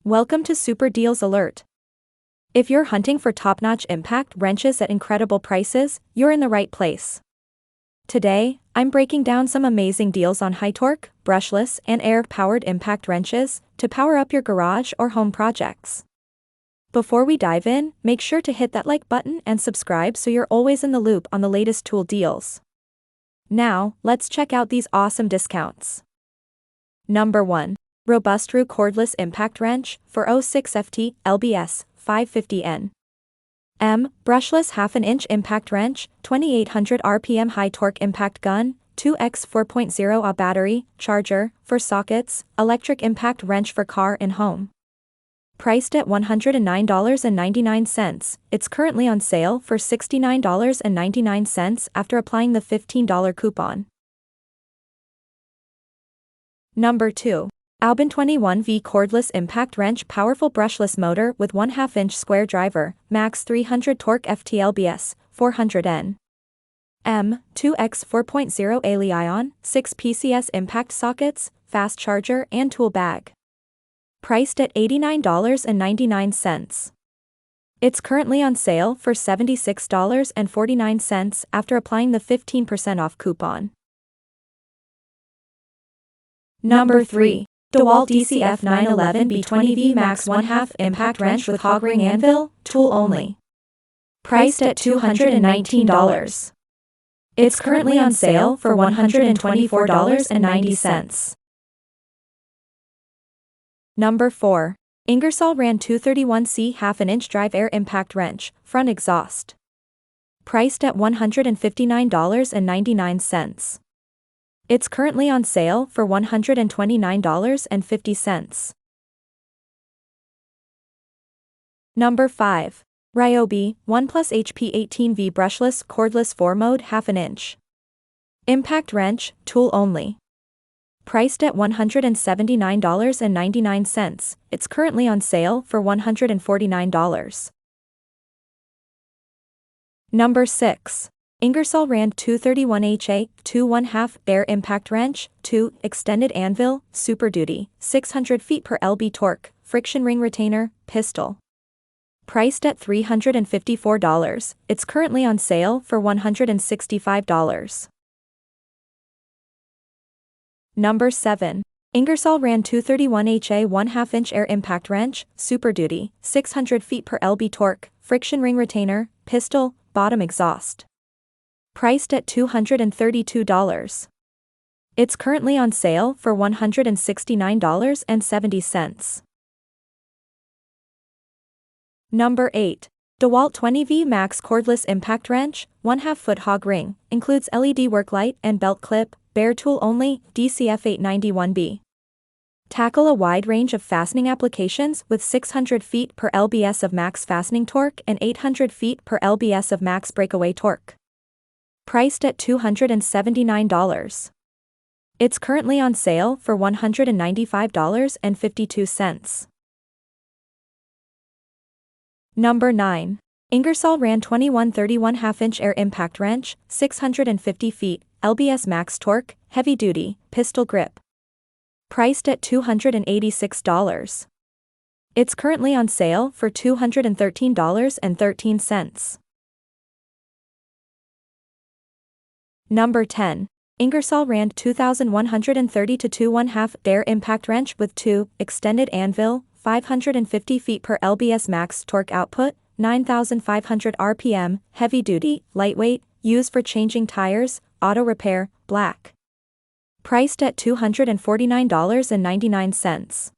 Welcome to Super Deals Alert. If you're hunting for top-notch impact wrenches at incredible prices, you're in the right place. Today, I'm breaking down some amazing deals on high-torque, brushless, and air-powered impact wrenches to power up your garage or home projects. Before we dive in, make sure to hit that like button and subscribe so you're always in the loop on the latest tool deals. Now, let's check out these awesome discounts. Number 1. Robustrue Cordless Impact Wrench for 06 ft-lbs, 550 N. Brushless half-an-inch impact wrench, 2800 RPM high-torque impact gun, 2x 4.0 battery, charger, for sockets, electric impact wrench for car and home. Priced at $109.99, it's currently on sale for $69.99 after applying the $15 coupon. Number 2. AOBEN 21V Cordless Impact Wrench Powerful Brushless Motor with 1/2 inch square driver, max 300 torque ft-lbs, 400 N. 2x 4.0 Li-ion, 6 PCS impact sockets, fast charger and tool bag. Priced at $89.99. It's currently on sale for $76.49 after applying the 15% off coupon. Number 3. DeWalt DCF 911B 20V Max 1/2 Impact Wrench with Hog Ring Anvil, tool only. Priced at $219. It's currently on sale for $124.90. Number 4. Ingersoll RAN 231C 1/2 inch drive air impact wrench, front exhaust. Priced at $159.99. It's currently on sale for $129.50. Number 5. RYOBI, OnePlus HP 18V Brushless Cordless 4-Mode 1/2 inch. Impact wrench, tool only. Priced at $179.99, it's currently on sale for $149. Number 6. Ingersoll RAN 231HA 2 Air Impact Wrench, 2, Extended Anvil, Super Duty, 600 ft/lb torque, friction ring retainer, pistol. Priced at $354, it's currently on sale for $165. Number 7. Ingersoll RAN 231HA 1/2 inch Air Impact Wrench, Super Duty, 600 ft/lb torque, friction ring retainer, pistol, bottom exhaust. Priced at $232. It's currently on sale for $169.70. Number 8. DeWalt 20V Max Cordless Impact Wrench, 1/2 foot hog ring, includes LED work light and belt clip, bare tool only, DCF 891B. Tackle a wide range of fastening applications with 600 ft/lbs of max fastening torque and 800 ft/lbs of max breakaway torque. Priced at $279. It's currently on sale for $195.52. Number 9. Ingersoll RAN 2131 1/2 inch Air Impact Wrench, 650 ft/lbs max torque, heavy duty, pistol grip. Priced at $286. It's currently on sale for $213.13. Number 10. Ingersoll RAN 2130 2 1/2 Air Impact Wrench with 2, Extended Anvil, 550 ft/lbs max torque output, 9,500 RPM, heavy duty, lightweight, used for changing tires, auto repair, black. Priced at $249.99.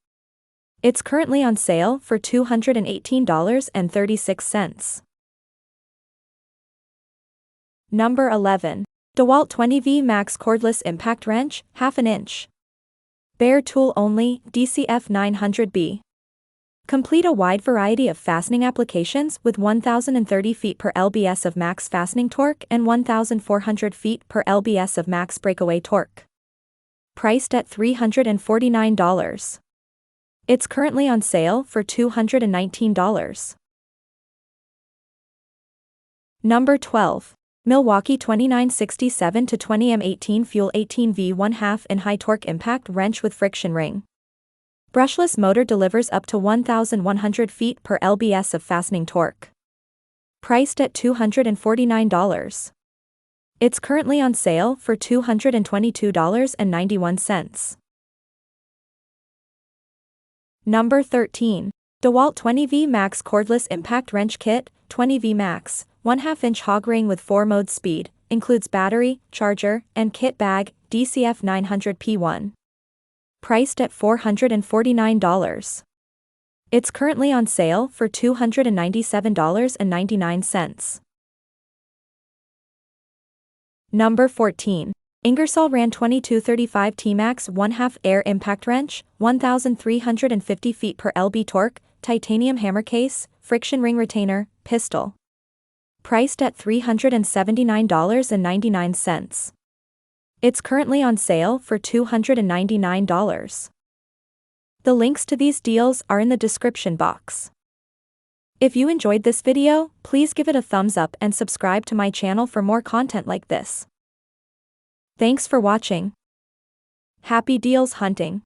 It's currently on sale for $218.36. Number 11. DeWalt 20V Max Cordless Impact Wrench, 1/2 inch. Bare tool only, DCF 900B. Complete a wide variety of fastening applications with 1,030 ft/lbs of max fastening torque and 1,400 ft/lbs of max breakaway torque. Priced at $349. It's currently on sale for $219. Number 12. Milwaukee 2967 20M 18 Fuel 18V 1/2 in high torque impact wrench with friction ring. Brushless motor delivers up to 1,100 ft-lbs of fastening torque. Priced at $249. It's currently on sale for $222.91. Number 13. DeWalt 20V Max Cordless Impact Wrench Kit, 20V Max, 1/2-inch hog ring with 4-mode speed, includes battery, charger, and kit bag, DCF 900P1. Priced at $449. It's currently on sale for $297.99. Number 14. Ingersoll Ran 2235 T-Max 1/2 Air Impact Wrench, 1,350 ft/lb torque, titanium hammer case, friction ring retainer, pistol. Priced at $379.99. It's currently on sale for $299. The links to these deals are in the description box. If you enjoyed this video, please give it a thumbs up and subscribe to my channel for more content like this. Thanks for watching. Happy deals hunting!